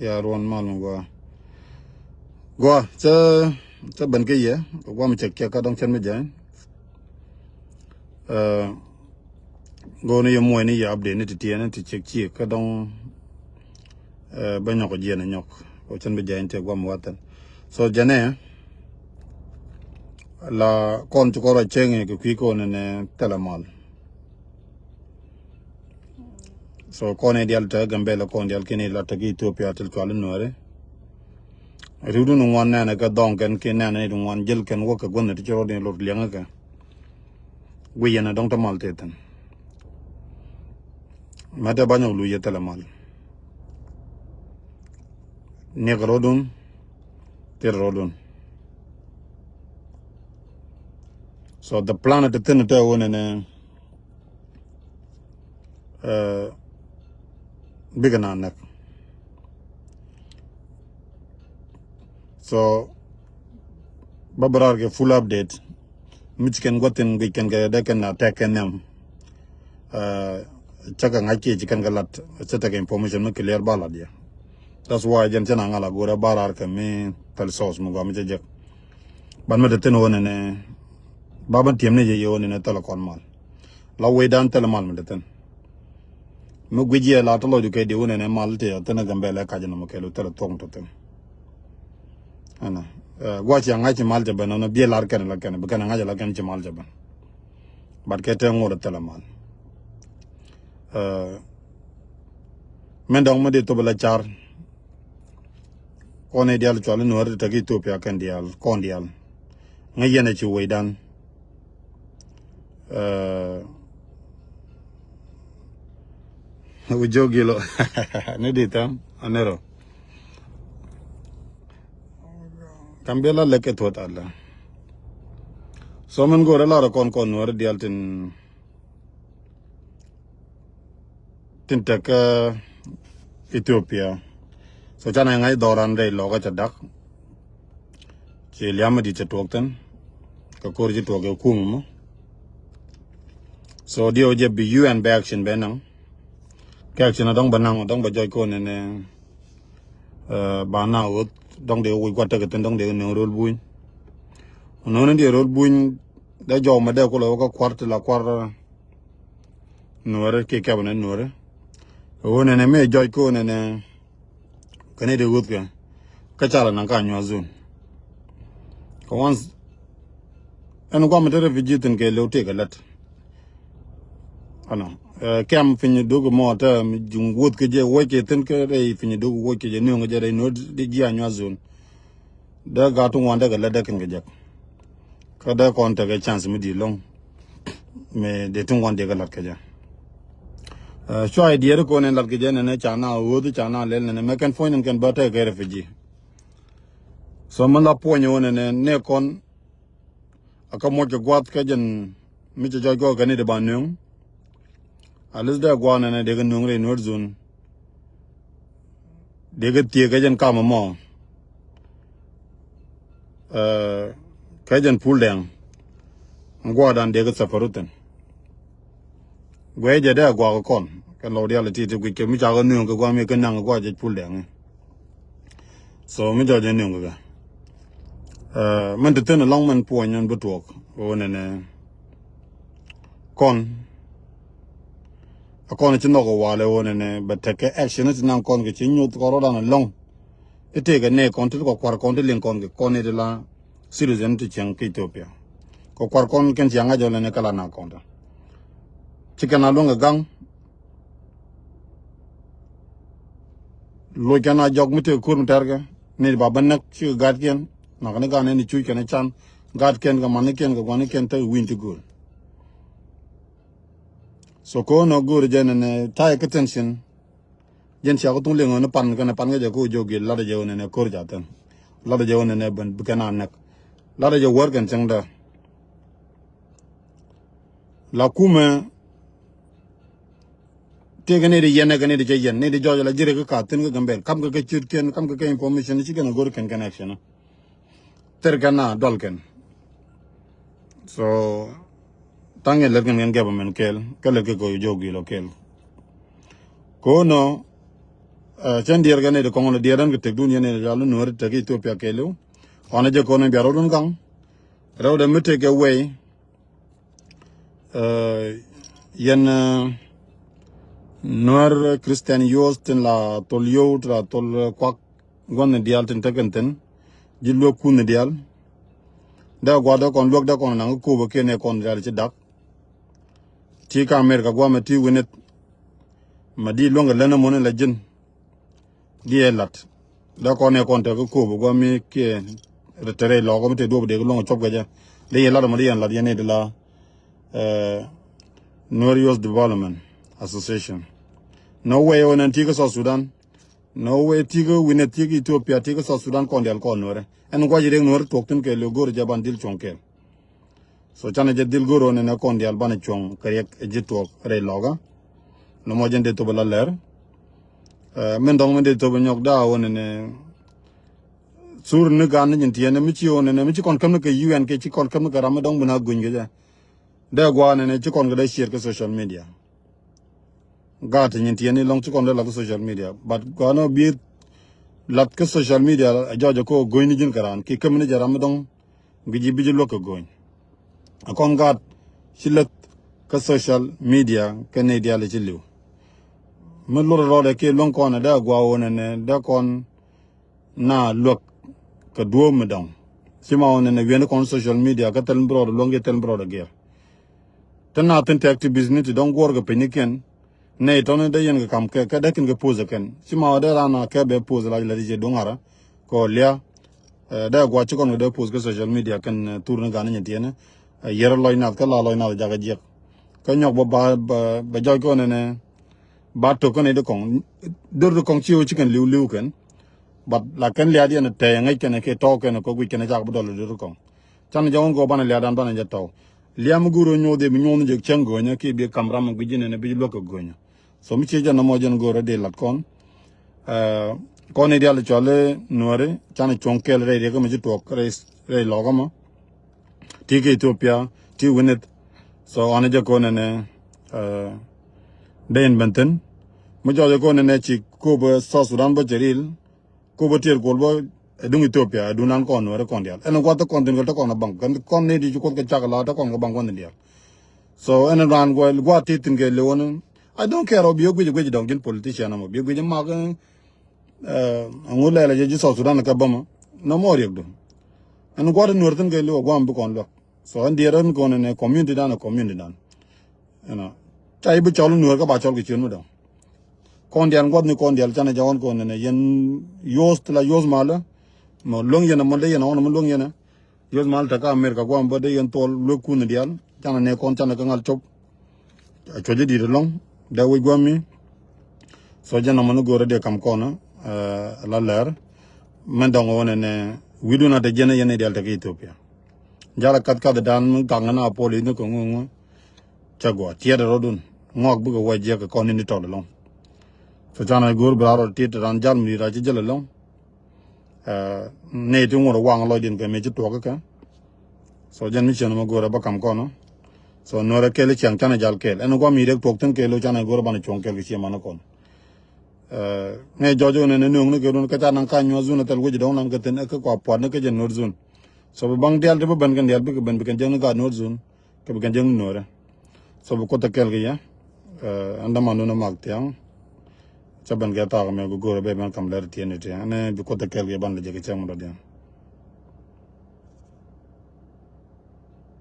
ya ruan malum gua cha ban ke ye gua mi chek ka dong chen me jan go ne ye moy ne ya update ne ti tiene ti chek chi ka dong ba nyok je ne nyok o chen me jan te gua mo watan so jane la kon to ko ra chenge ke ki ko ne telemal so kone dial ta gambela kon dial kini la ta gi Ethiopia til kwal nore rudu no wan na ga don kan ke na ne dun wan jel kan wo ka gon ti choro ne lor lianga ka wi yana dong ta mal te tan ma ta banyo lu ye tele mal ne grodun te rodun so the planet the tin ta won ne bigana nak so babarar ke full update michigan goten we can get that can attack them chaka ngaki chikan galat chata ke information no clear bala dia that's why jen chana ngala gora barar ke me tal sos mu gam je ban ma de ten wona ne baban tiem ne je yo ne tal kon mal la we dan tal mal ma de ten mu guje la to lo ke de wona ne mal te tan gambele ka jana mo ke lu tal tong to ten ana gwa chi ngachi mal je ban no bi lar ken la ken ba ngaja la ken chi mal je ban bat ke te ngoro tal mal men dong ma de to bala char kone dial chwal no ta gi Ethiopia kan dial kon dial ngayene chi we dan ujogilo ne ditam anero kambela leke tot alla so man go la kon no dial tin tak Ethiopia so chana ngai doran dei loga chadak che liam di chatokten ka kor ji toge kumu so dio je bi UN back action benang ka action dong banang dong ba joy ko ne ba na ut dong de wi kwata ka dong de no rol buin no ne de rol buin da jo ma de ko lo ka kwart la kwar no re ke ka bana no re o ne me joy ko ne kane de ut ka chala nan ka nyo zone ko once en ko ma de refugee tin ke lo te ka lat ana kem finyi dogo mo ta jungut ke je wo ke tin ke re finyi dogo wo ke je no nge re no de ji anyo zone da ga tu wanda ga la da ken ge ka da kon ta ga chance mi di long me de tun wanda ga lat ke ja so idea ko ne lat ke je ne chana wo du chana le ne me kan phone kan ba ta ga refugee so man la po nyo ne kon aka mo ke gwat ke jen mi je go ga ne de ba nyong alis da gwana ne de ga nungre nor zone de ga tie ga jen kama mo ka jen pul dang ngwa dan de ga safaruten gwe je da gwa ko kon kan lo dia le ti ti ke mi cha ga nung ga gwa mi kan nang gwa je pul dang so mi jo je nung ga man de ten long man po nyon bu tok o ne kon akon ci no ko wale wona ne bateke action ci nan kon ke ci nyut ko rodan long ite ga ne kon ko kwar kon de len kon ke kon de la citizen ti chang ke Ethiopia ko kwar kon ken ci anga jole ne kala na kon da ci kana lo nga gang lo kana jog mite kur mutarga ne baba nak ci gat ken na ne ga ne ni ci ken chan gat ken ga man ken ga gon ken ta winti gol so ko no gur jen ne tai attention jen sia ko tung le ngone pan ga je ko jogi la de jone ne kor jatan la de jone ne ban bukana nak la de je wor gan changda la kuma te gane de yene gane de yen ne de jojo la jire ka tin ga gambel kam ga chir ken kam ga information ci gana gor ken connection ter gana dol ken so tange lergen government kel kala ke ko jogi lo kel ko no chen dier gane de kongo dieran ke tek dunia ne jalu nuar te Ethiopia kelu ona je kono biaro dun gang raw de mete ke way yen nuar Christian yost la tol yot la tol kwak gon dial ten tekenten jillo kun dial da gwada kon lok da kon nang ko bo kene kon dial ci dak ti ka America gwa ma ti winet ma di longa lena mon la jin di elat da kon ne kon te ko bo gwa mi ke retere lo ko te do de longa chop gaja de yela ma di yan la yene de la Northern Development Association no way on antiga South Sudan no way tiga winet tiga Ethiopia tiga South Sudan kon dial kon nore en gwa jire nore tokten ke lo gor jaban dil chonkel so chana je dil goro ne kon dial bana chong kayek jitok re loga no mo jende to bala ler men dong men de to nyok da won ne sur ne gan ne tiene mi ci on ne mi ci kon kam ke UN ke ci kon kam ke ram dong buna gun ge da gwa ne ci kon ga share ke social media gat nyin tiene long ci kon la social media but gano bi lat ke social media jojo ko goyni jin karan ki kam ne jaram dong gi bi lo ko goy akon gat silat ke social media ke ne dia le ci liw men lo ro ke long ko na da gwa won ne da kon na lok ka duo me dong sima won ne wen kon social media ka tel bro lo nge tel bro da ger tan na tan activist ni don gor ga peniken ne ton da yen ga kam ke ka da kin ga pose ken sima da rana ke be pose la la je dongara ko lia da gwa ci kon da pose ga social media kan tourna ga na tiene yer loy na ka la loy na ja ga je ka nyok ba joy ko ne ba to ko ne de kon dor de kon ci o ci kan liw ken but la kan lia di na te ngai ken ke to ken ko wi ken ja ba dol de kon chan jawon go bana lia dan bana ja to lia mu guro nyo de mi nyon je chango nya ke bi kamera ma gujine ne bi lo ko gonya so mi ci jana mo jen go de lat kon kon dia le chole nuare chan chonkel re ko mi to re logo ma ti ke Ethiopia ti winet so ana je ko ne den benten mo jo ko ne ci ko ba South Sudan ba jeril ko ba tier ko ba dung Ethiopia du nan kon wala kon dial en ko to kon den ko na bang kon ne di ko ke chakala to kon ko bang kon dial so en ran go ti tin ke le won I don't care obi gwe dong jin politician am obi gwe ma ga ngula la je South Sudan ka bama no mo riek do en ko den wurten ke le go am bu kon lo so en dieran ko ne community dan ena chai bu chol nur ka ba chol ke chen mo dong kon dial god ni kon dial chana jawon ko ne yen yost la yos mala mo long yena mo de yena on mo long yena yos mal ta ka America ko am ba de yen tol lo ku ne dial chana ne kon chana ka ngal chop choje di long da we gomi so jana mo go de kam kono la ler men dong won ne widu na de jena yene dial ta Ethiopia jala kat ka dan kangana poli ne ko ngo chagwa tiada rodun ngok bu ko waje ka kon ni to long so jana gor braro tit ran jal mi ra ci jela long ne ti ngoro wang lo din ke me ci to ka so jan mi chen mo go ra ba kam kono so nora kele chang chana jal kel en go mi rek tok ten kelo chana go ban chong kel ki mana kon ne jojo ne nung ne gedon ka tan kan nyo zuna tel go jidon nan ka ten ka ko pod ne ka jen nor zun so bang dial de ban kan dial bi ban bi kan jeng ga nor zun ka bi kan jeng nora so bu ko ta kel gi ya anda manu na mag tiang cha ban ga ta me go be ban kam ler tiene te ne bi ko ta kel gi ban le je ke chang mo do